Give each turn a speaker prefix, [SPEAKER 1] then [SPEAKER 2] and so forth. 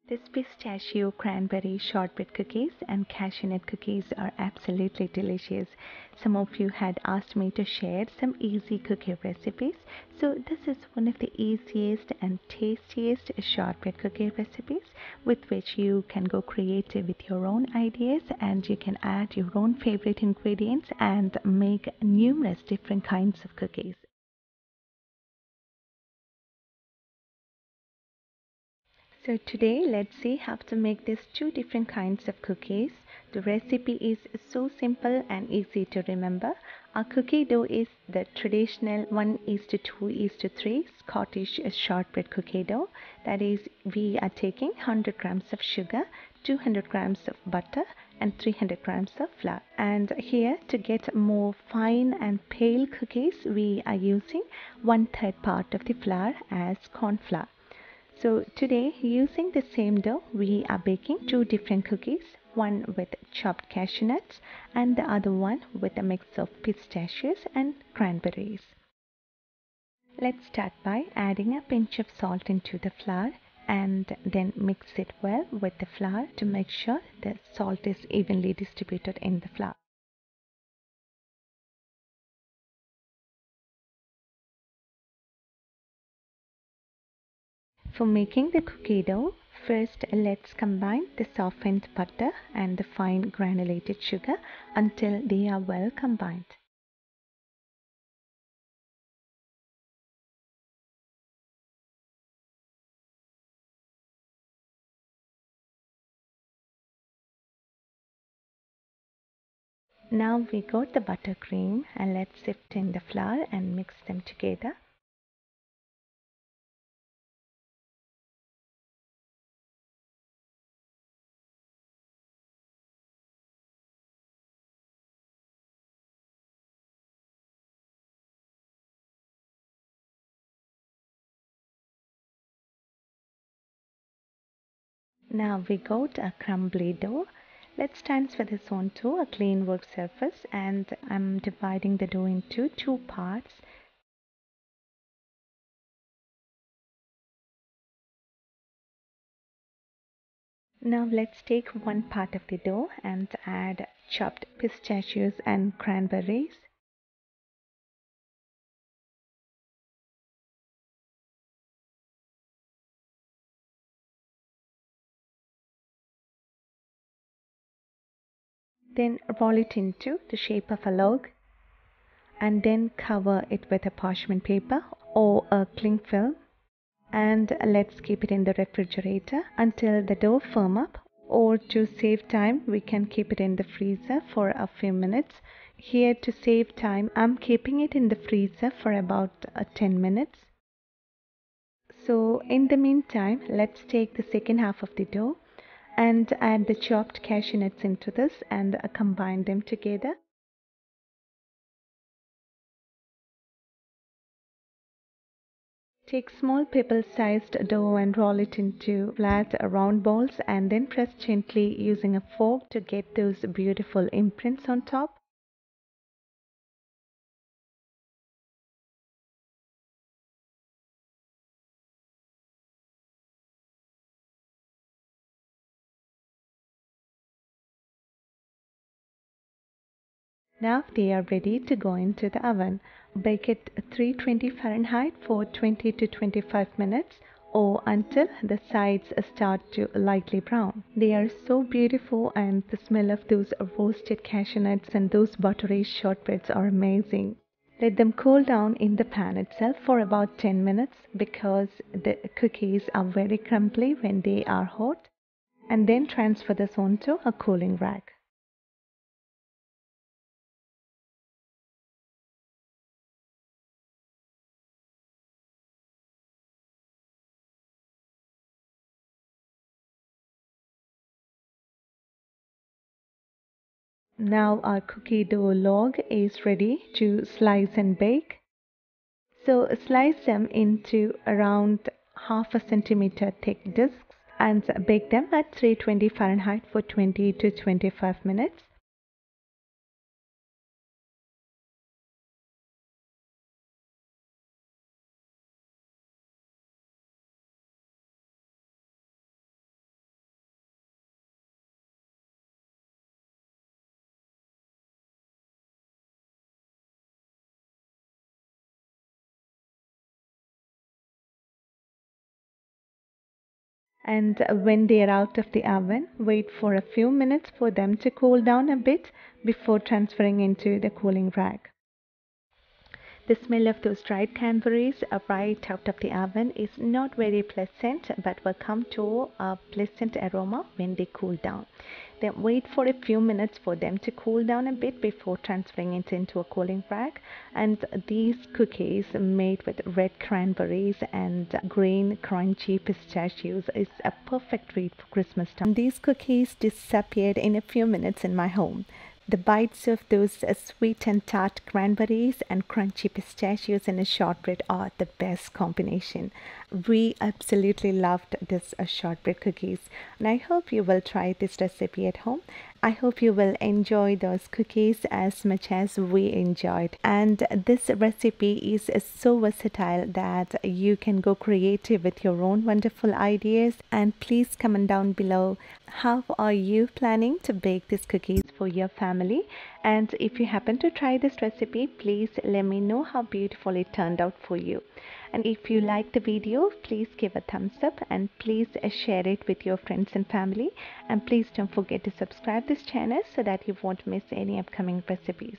[SPEAKER 1] This pistachio, cranberry, shortbread cookies and cashew nut cookies are absolutely delicious. Some of you had asked me to share some easy cookie recipes. So this is one of the easiest and tastiest shortbread cookie recipes with which you can go creative with your own ideas, and you can add your own favorite ingredients and make numerous different kinds of cookies. So today let's see how to make these two different kinds of cookies. The recipe is so simple and easy to remember. Our cookie dough is the traditional 1:2:3 Scottish shortbread cookie dough. That is, we are taking 100 grams of sugar, 200 grams of butter and 300 grams of flour. And here, to get more fine and pale cookies, we are using 1/3 part of the flour as corn flour. So today, using the same dough, we are baking two different cookies, one with chopped cashew nuts and the other one with a mix of pistachios and cranberries. Let's start by adding a pinch of salt into the flour and then mix it well with the flour to make sure the salt is evenly distributed in the flour. For making the cookie dough, first let's combine the softened butter and the fine granulated sugar until they are well combined. Now we got the buttercream, and let's sift in the flour and mix them together. Now we got a crumbly dough. Let's transfer this onto a clean work surface, and I'm dividing the dough into two parts. Now let's take one part of the dough and add chopped pistachios and cranberries. Then roll it into the shape of a log and then cover it with a parchment paper or a cling film, and let's keep it in the refrigerator until the dough firm up, or to save time we can keep it in the freezer for a few minutes. Here, to save time, I'm keeping it in the freezer for about 10 minutes. So in the meantime, let's take the second half of the dough and add the chopped cashew nuts into this and combine them together. Take small pebble-sized dough and roll it into flat round balls, and then press gently using a fork to get those beautiful imprints on top. Now they are ready to go into the oven. Bake at 320 Fahrenheit for 20 to 25 minutes, or until the sides start to lightly brown. They are so beautiful, and the smell of those roasted cashew nuts and those buttery shortbreads are amazing. Let them cool down in the pan itself for about 10 minutes, because the cookies are very crumbly when they are hot, and then transfer this onto a cooling rack. Now our cookie dough log is ready to slice and bake. So slice them into around half a centimeter thick discs and bake them at 320 Fahrenheit for 20 to 25 minutes. And when they are out of the oven, wait for a few minutes for them to cool down a bit before transferring into the cooling rack. The smell of those dried cranberries right out of the oven is not very pleasant, but will come to a pleasant aroma when they cool down. Then wait for a few minutes for them to cool down a bit before transferring it into a cooling rack. And these cookies made with red cranberries and green crunchy pistachios is a perfect treat for Christmas time. These cookies disappeared in a few minutes in my home. The bites of those sweet and tart cranberries and crunchy pistachios in a shortbread are the best combination. We absolutely loved this shortbread cookies, and I hope you will try this recipe at home. I hope you will enjoy those cookies as much as we enjoyed. And this recipe is so versatile that you can go creative with your own wonderful ideas. And please comment down below, how are you planning to bake these cookies for your family? And if you happen to try this recipe, please let me know how beautiful it turned out for you. And if you like the video, please give a thumbs up and please share it with your friends and family. And please don't forget to subscribe this channel so that you won't miss any upcoming recipes.